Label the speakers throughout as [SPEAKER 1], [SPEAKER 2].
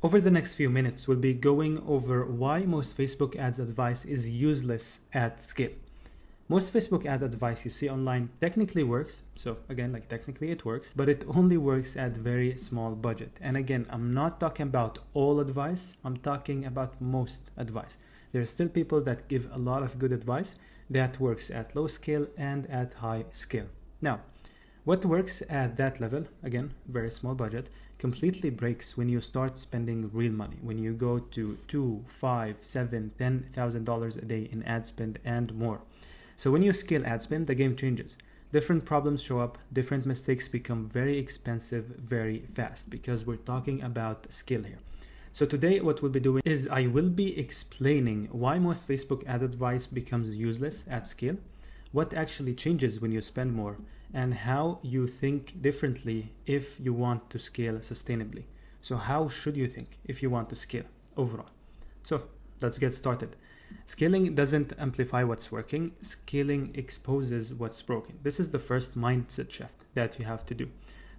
[SPEAKER 1] Over the next few minutes, we'll be going over why most Facebook ads advice is useless at scale. Most Facebook ad advice you see online technically works. So again, like technically it works, but it only works at very small budget. And again, I'm not talking about all advice. I'm talking about most advice. There are still people that give a lot of good advice that works at low scale and at high scale. Now, what works at that level, again, very small budget, completely breaks when you start spending real money. When you go to $2, $5, $7, $10,000 a day in ad spend and more. So when you scale ad spend, the game changes. Different problems show up, different mistakes become very expensive very fast because we're talking about scale here. So today what we'll be doing is I will be explaining why most Facebook ad advice becomes useless at scale, what actually changes when you spend more, and how you think differently if you want to scale sustainably. So how should you think if you want to scale overall? So let's get started. Scaling doesn't amplify what's working. Scaling exposes what's broken. This is the first mindset shift that you have to do.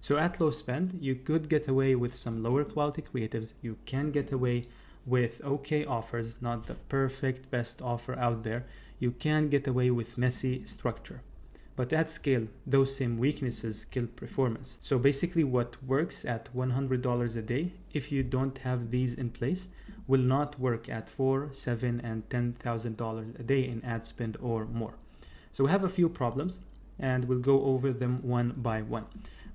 [SPEAKER 1] So at low spend, you could get away with some lower quality creatives. You can get away with okay offers, not the perfect best offer out there. You can get away with messy structure. But at scale, those same weaknesses kill performance. So basically what works at $100 a day, if you don't have these in place, will not work at $4,000, $7,000, and $10,000 a day in ad spend or more. So we have a few problems and we'll go over them one by one.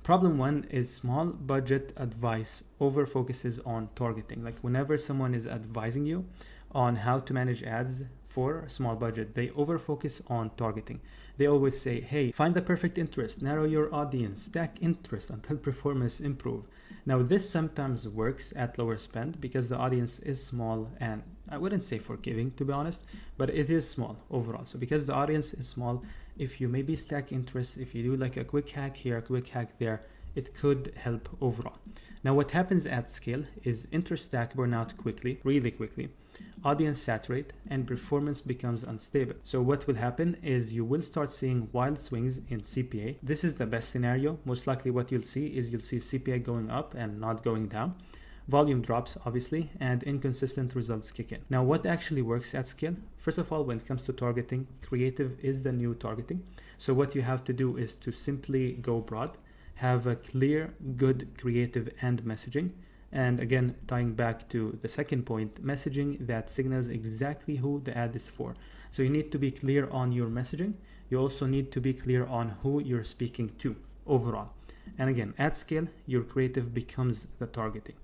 [SPEAKER 1] Problem one is small budget advice over focuses on targeting. Like whenever someone is advising you on how to manage ads for a small budget, they over focus on targeting. They always say, hey, find the perfect interest, narrow your audience, stack interest until performance improve. Now this sometimes works at lower spend because the audience is small and I wouldn't say forgiving to be honest, but it is small overall. So because the audience is small, if you maybe stack interest, if you do like a quick hack here, a quick hack there, it could help overall. Now what happens at scale is interest stack burn out quickly, really quickly. Audience saturate and performance becomes unstable. So what will happen is you will start seeing wild swings in CPA. This is the best scenario. Most likely what you'll see is you'll see CPA going up and not going down. Volume drops obviously and inconsistent results kick in. Now what actually works at scale? First of all, when it comes to targeting, creative is the new targeting. So what you have to do is to simply go broad, have a clear, good creative and messaging. And again, tying back to the second point, messaging that signals exactly who the ad is for. So you need to be clear on your messaging. You also need to be clear on who you're speaking to overall. And again, at scale, your creative becomes the targeting.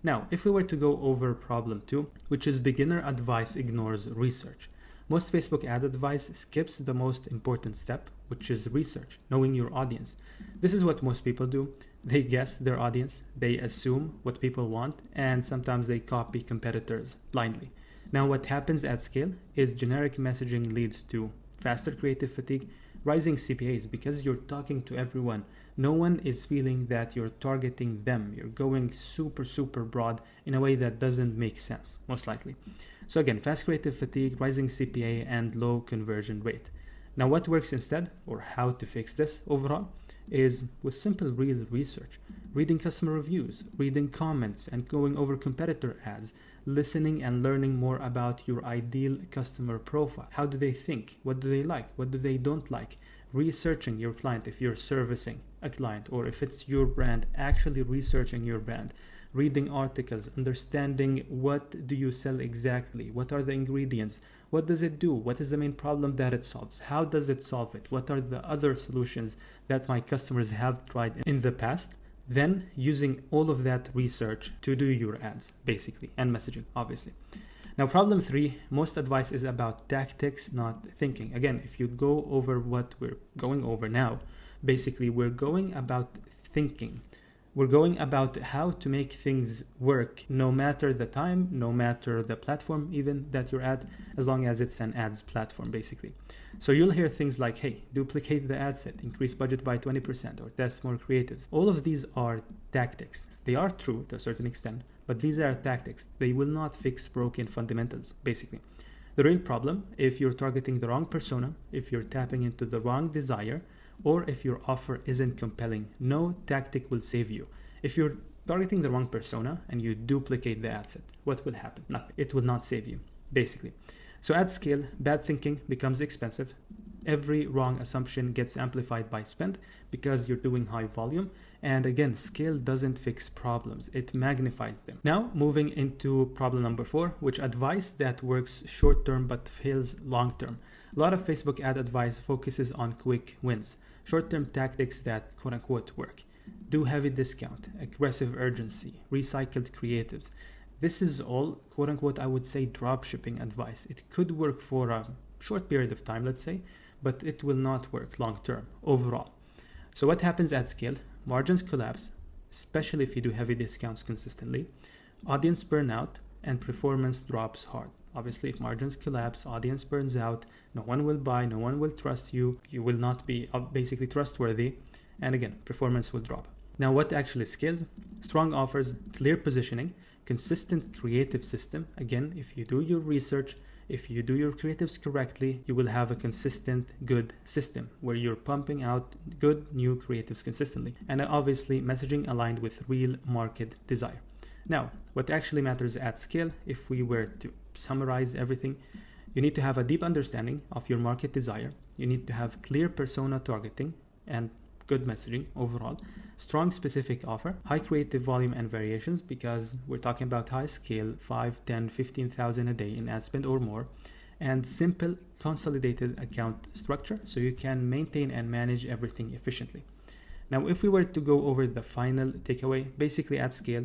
[SPEAKER 1] Now, if we were to go over problem two, which is beginner advice ignores research. Most Facebook ad advice skips the most important step, which is research, knowing your audience. This is what most people do. They guess their audience, they assume what people want, and sometimes they copy competitors blindly. Now what happens at scale is generic messaging leads to faster creative fatigue, rising CPAs because you're talking to everyone. No one is feeling that you're targeting them. You're going super broad in a way that doesn't make sense, most likely. So again, fast creative fatigue, rising CPA, and low conversion rate. Now what works instead, or how to fix this overall, is with simple real research, reading customer reviews, reading comments and going over competitor ads, listening and learning more about your ideal customer profile. How do they think? What do they like? What do they don't like? Researching your client if you're servicing a client or if it's your brand, actually researching your brand, reading articles, understanding what do you sell exactly, what are the ingredients, what does it do, what is the main problem that it solves, how does it solve it, what are the other solutions that my customers have tried in the past. Then using all of that research to do your ads basically, and messaging obviously. Now problem three, most advice is about tactics, not thinking. Again, if you go over what we're going over now, basically we're going about thinking. We're going about how to make things work no matter the time, no matter the platform even that you're at, as long as it's an ads platform basically. So you'll hear things like, hey, duplicate the ad set, increase budget by 20%, or test more creatives. All of these are tactics. They are true to a certain extent, but these are tactics. They will not fix broken fundamentals basically. The real problem, if you're targeting the wrong persona, if you're tapping into the wrong desire, or if your offer isn't compelling, no tactic will save you. If you're targeting the wrong persona and you duplicate the ad set, what will happen? Nothing. It will not save you, basically. So at scale, bad thinking becomes expensive. Every wrong assumption gets amplified by spend because you're doing high volume. And again, scale doesn't fix problems, it magnifies them. Now, moving into problem number 4, which advice that works short term but fails long term. A lot of Facebook ad advice focuses on quick wins, short term tactics that quote unquote work. Do heavy discount, aggressive urgency, recycled creatives. This is all quote unquote, I would say, drop shipping advice. It could work for a short period of time, let's say, but it will not work long term overall. So what happens at scale? Margins collapse, especially if you do heavy discounts consistently. Audience burnout and performance drops hard. Obviously, if margins collapse, audience burns out, no one will buy, no one will trust you, you will not be basically trustworthy, and again, performance will drop. Now, what actually scales? Strong offers, clear positioning, consistent creative system. Again, if you do your research, if you do your creatives correctly, you will have a consistent, good system where you're pumping out good new creatives consistently. And obviously, messaging aligned with real market desire. Now, what actually matters at scale, if we were to summarize everything, you need to have a deep understanding of your market desire. You need to have clear persona targeting and good messaging overall, strong specific offer, high creative volume and variations, because we're talking about high scale, 5, 10, 15,000 a day in ad spend or more, and simple consolidated account structure so you can maintain and manage everything efficiently. Now, if we were to go over the final takeaway, basically at scale,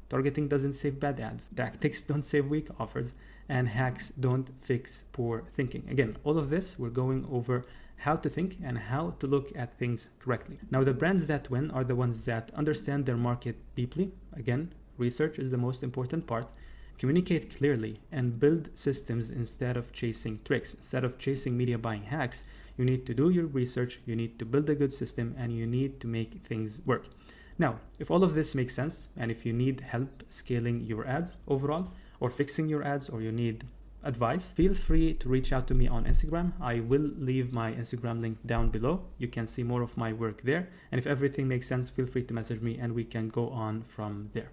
[SPEAKER 1] targeting doesn't save bad ads, tactics don't save weak offers, and hacks don't fix poor thinking. Again, all of this, we're going over how to think and how to look at things correctly. Now, the brands that win are the ones that understand their market deeply. Again, research is the most important part. Communicate clearly and build systems instead of chasing tricks. Instead of chasing media buying hacks, you need to do your research, you need to build a good system, and you need to make things work. Now, if all of this makes sense, and if you need help scaling your ads overall, or fixing your ads, or you need advice, feel free to reach out to me on Instagram. I will leave my Instagram link down below. You can see more of my work there. And if everything makes sense, feel free to message me and we can go on from there.